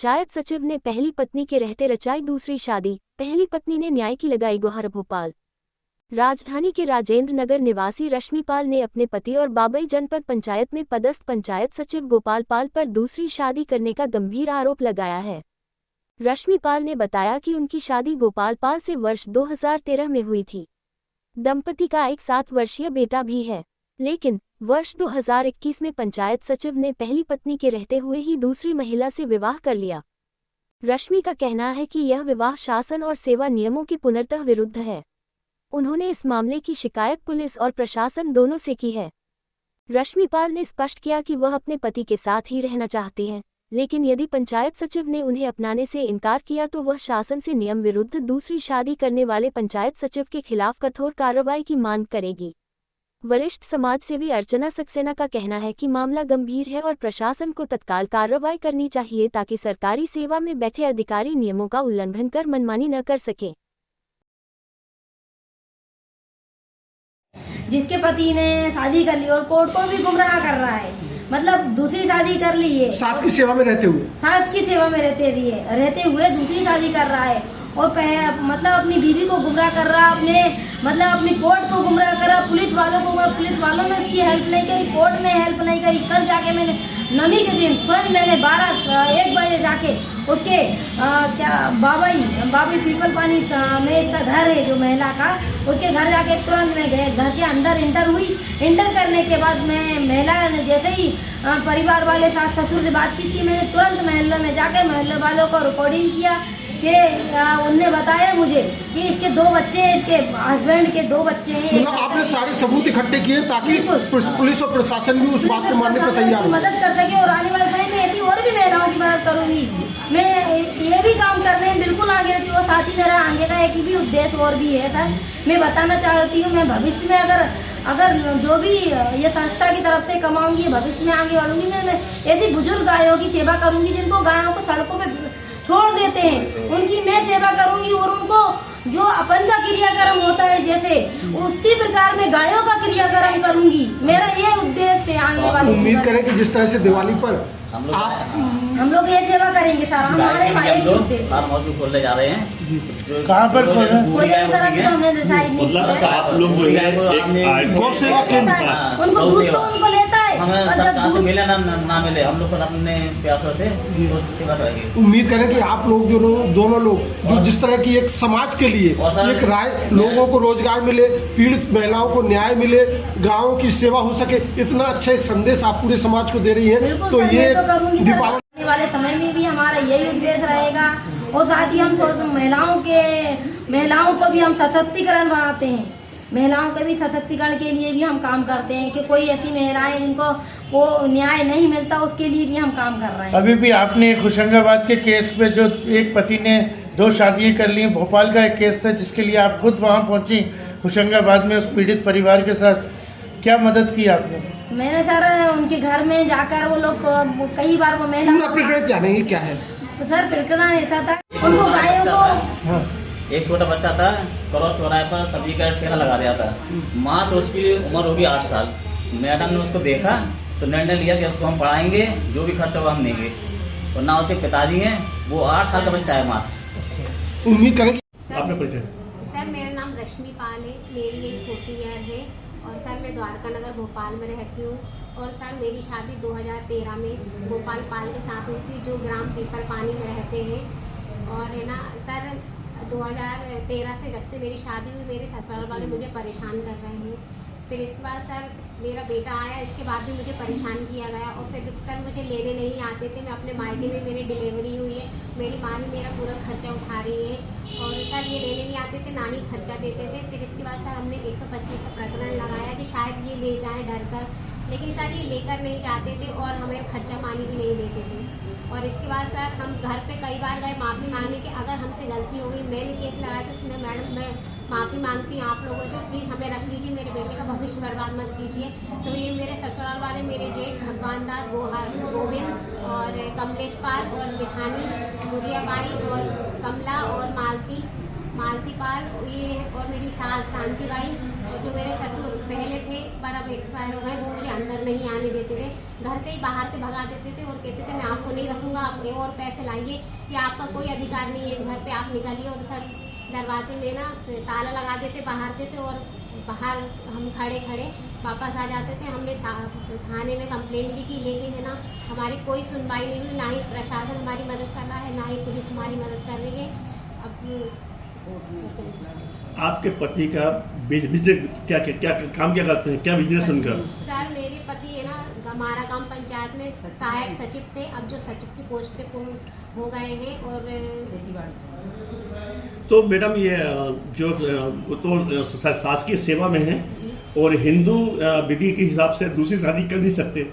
पंचायत सचिव ने पहली पत्नी के रहते रचाई दूसरी शादी, पहली पत्नी ने न्याय की लगाई गुहार। भोपाल राजधानी के राजेंद्र नगर निवासी रश्मि पाल ने अपने पति और बाबई जनपद पंचायत में पदस्थ पंचायत सचिव गोपाल पाल पर दूसरी शादी करने का गंभीर आरोप लगाया है। रश्मि पाल ने बताया कि उनकी शादी गोपाल पाल से वर्ष 2013 में हुई थी। दंपति का एक 7 वर्षीय बेटा भी है, लेकिन वर्ष 2021 में पंचायत सचिव ने पहली पत्नी के रहते हुए ही दूसरी महिला से विवाह कर लिया। रश्मि का कहना है कि यह विवाह शासन और सेवा नियमों के पूर्णतः विरुद्ध है। उन्होंने इस मामले की शिकायत पुलिस और प्रशासन दोनों से की है। रश्मि पाल ने स्पष्ट किया कि वह अपने पति के साथ ही रहना चाहती हैं, लेकिन यदि पंचायत सचिव ने उन्हें अपनाने से इनकार किया तो वह शासन से नियम विरुद्ध दूसरी शादी करने वाले पंचायत सचिव के खिलाफ कठोर कार्रवाई की मांग करेगी। वरिष्ठ समाजसेवी अर्चना सक्सेना का कहना है कि मामला गंभीर है और प्रशासन को तत्काल कार्रवाई करनी चाहिए ताकि सरकारी सेवा में बैठे अधिकारी नियमों का उल्लंघन कर मनमानी न कर सके। जिसके पति ने शादी कर ली और कोर्ट को भी गुमराह कर रहा है, मतलब दूसरी शादी कर ली है, सास की सेवा में रहते हुए रहते हुए दूसरी शादी कर रहा है और मतलब अपनी बीवी को गुमराह कर रहा, अपनी कोर्ट को गुमराह कर रहा, पुलिस वालों ने उसकी हेल्प नहीं करी, कोर्ट ने हेल्प नहीं करी। कल जाके मैंने नमी के दिन स्वयं मैंने 1 बजे जाके उसके बाबई पीपल पानी में इसका घर है जो महिला का, उसके घर जाके तुरंत मैं गए, घर के अंदर इंटर करने के बाद मैं महिला ने जैसे ही परिवार वाले सास ससुर से बातचीत की, मैंने तुरंत मोहल्ले में जाकर मोहल्ले वालों को रिकॉर्डिंग किया कि उनने बताया मुझे कि इसके 2 बच्चे हैं, इसके हस्बैंड के 2 बच्चे हैं। मतलब आपने सारे सबूत इकट्ठे किए ताकि पुलिस और प्रशासन भी उस बात को मानने पर तैयार हो, मदद कर सके और आने वाले समय में ऐसी और भी महिलाओं की मदद करूंगी। मैं ये भी काम करने में बिल्कुल आगे रहती हूँ और साथ ही मेरा आगे का एक भी उद्देश्य और भी है सर। मैं बताना चाहती हूँ, मैं भविष्य में अगर जो भी ये संस्था की तरफ से कमाऊंगी, भविष्य में आगे बढ़ूंगी, मैं ऐसी बुजुर्ग गायों की सेवा करूंगी जिनको गायों को सड़कों पे छोड़ देते हैं, उनकी मैं सेवा करूंगी और उनको जो अपन का क्रियाक्रम होता है जैसे उसी प्रकार में गायों का क्रियाक्रम करूंगी। मेरा ये उद्देश्य है आगे वाले। उम्मीद करें कि जिस तरह से दिवाली पर हम लोग ये सेवा करेंगे सर। हमारे भाई के खोलने जा रहे हैं, कहाँ पर खोल रहे हैं? हमें डिसाइड नहीं किया। उनको दूध तो उनको लेता है, हमें सब कहाँ से मिले ना मिले, हम लोग खुद अपने प्यासों से सेवा करेंगे। उम्मीद करें कि आप लोग दोनों लोग जो जिस तरह की एक समाज के लिए एक राय, लोगों को रोजगार मिले, पीड़ित महिलाओं को न्याय मिले, गाँव की सेवा हो सके, इतना अच्छा एक संदेश आप पूरे समाज को दे रही है, तो ये आने वाले समय में भी हमारा यही उद्देश्य रहेगा। और साथ ही हम महिलाओं को भी हम सशक्तिकरण बनाते हैं, महिलाओं के भी सशक्तिकरण के लिए भी हम काम करते हैं कि कोई ऐसी महिलाएं जिनको न्याय नहीं मिलता उसके लिए भी हम काम कर रहे हैं। अभी भी आपने होशंगाबाद के केस पे जो एक पति ने 2 शादियां कर ली, भोपाल का एक केस था जिसके लिए आप खुद वहां पहुंची होशंगाबाद में उस पीड़ित परिवार के साथ, क्या मदद की आपने? मैंने सर उनके घर में जाकर वो लोग कई बार वो महिला पूरा प्रकरण जानेंगे क्या है सर। प्रकरण ऐसा था, उनको गायों को एक छोटा बच्चा था, करोड़ चौराहे पर सब्जी का ठेला लगा दिया था, मात्र उसकी उम्र होगी 8 साल। मैडम ने उसको देखा तो निर्णय लिया कि उसको हम पढ़ाएंगे, जो भी खर्चा होगा हम देंगे, और ना उसके पिताजी हैं, वो 8 साल का बच्चा है मात्र। उम्मीद करें सर मेरा नाम रश्मि पाल है, मेरी एज 40 ईयर है और सर मैं द्वारका नगर भोपाल में रहती हूँ। और सर मेरी शादी 2013 में गोपाल पाल के साथ हुई थी जो ग्राम पीपल पानी में रहते हैं। और है ना सर 2013 से जब से मेरी शादी हुई मेरे ससुराल वाले मुझे परेशान कर रहे हैं। फिर इसके बाद सर मेरा बेटा आया, इसके बाद भी मुझे परेशान किया गया और फिर सर मुझे लेने नहीं आते थे। मैं अपने मायके में मेरी डिलीवरी हुई है, मेरी माँ ही मेरा पूरा खर्चा उठा रही है और सर ये लेने नहीं आते थे, नानी खर्चा देते थे। फिर इसके बाद सर हमने 125 का प्रकरण लगाया कि शायद ये ले जाएं डर कर, लेकिन सर ये लेकर नहीं जाते थे और हमें खर्चा पानी भी नहीं देते थे। और इसके बाद सर हम घर पे कई बार गए माफ़ी मांगने कि अगर हमसे गलती हो गई, मैंने केस लगाया तो उसमें मैडम मैं माफ़ी मांगती हूँ आप लोगों से, प्लीज़ हमें रख लीजिए, मेरे बेटे का भविष्य बर्बाद मत कीजिए। तो ये मेरे ससुराल वाले मेरे जेठ भगवान दास गोविंद और कमलेश पाल और जेठानी मुरिया बाई और कमला और मालती मालती पाल ये और मेरी सास शांति बाई, और जो मेरे ससुर पहले थे पर अब एक्सपायर हो गए, वो मुझे अंदर नहीं आने देते थे, घर से ही बाहर से भगा देते थे और कहते थे मैं आपको नहीं रखूँगा, आप और पैसे लाइए, या आपका कोई अधिकार नहीं है इस घर पे, आप निकलिए। और सर दरवाजे में ना ताला लगा देते, बाहर देते और बाहर हम खड़े खड़े वापस आ जाते थे। हमने थाने में कंप्लेंट भी की, लेकिन है ना हमारी कोई सुनवाई नहीं हुई, ना ही प्रशासन हमारी मदद कर रहा है, ना ही पुलिस हमारी मदद कर रही है। अब आपके पति का बिजनेस क्या क्या क्या काम क्या करते हैं, क्या बिजनेस उनका? सर मेरे पति है ना हमारा गांव पंचायत में सहायक सचिव थे, अब जो सचिव की पोस्ट पे हो गए हैं। और तो मैडम ये जो तो शासकीय सेवा में है और हिंदू विधि के हिसाब से दूसरी शादी कर नहीं सकते?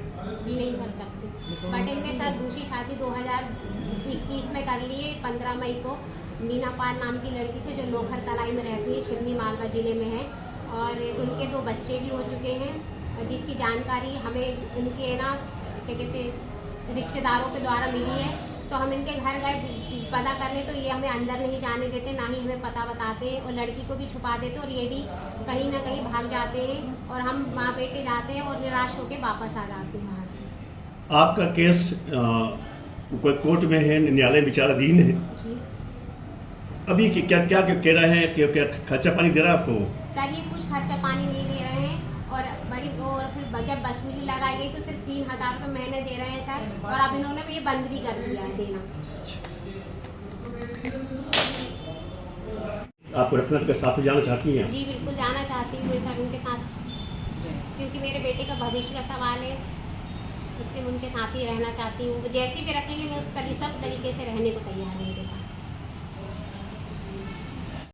जी नहीं कर सकते, बट इनने सर दूसरी शादी 2021 में कर ली है 15 मई को मीना पाल नाम की लड़की से, जो लोखर तलाई में रहती है, शिवनी मालवा जिले में है, और उनके 2 बच्चे भी हो चुके हैं, जिसकी जानकारी हमें उनके ना क्या कहते रिश्तेदारों के द्वारा मिली है। तो हम इनके घर गए पता करने, तो ये हमें अंदर नहीं जाने देते, ना ही हमें पता बताते हैं, और लड़की को भी छुपा देते, और ये भी कहीं ना कहीं भाग जाते हैं, और हम माँ बेटे जाते हैं और निराश होकर वापस आ जाते हैं वहाँ से। आपका केस कोर्ट में है, न्यायालय विचाराधीन है जी अभी क्या क्या कह रहे हैं कि क्या खर्चा पानी दे रहा है आपको? सर ये कुछ खर्चा पानी नहीं दे रहे हैं, और फिर जब वसूली लगाई गई तो सिर्फ 3000 रुपये महीने दे रहे हैं सर, और अब इन्होंने ये बंद भी कर दिया है देना। आप रखना के साथ जाना चाहती हैं? जी बिल्कुल जाना चाहती हूँ सर उनके साथ, क्योंकि मेरे बेटे का भविष्य का सवाल है, इसलिए उनके साथ ही रहना चाहती हूँ। जैसी भी रखेंगे मैं उस सब तरीके से रहने को तैयार हूँ उनके साथ।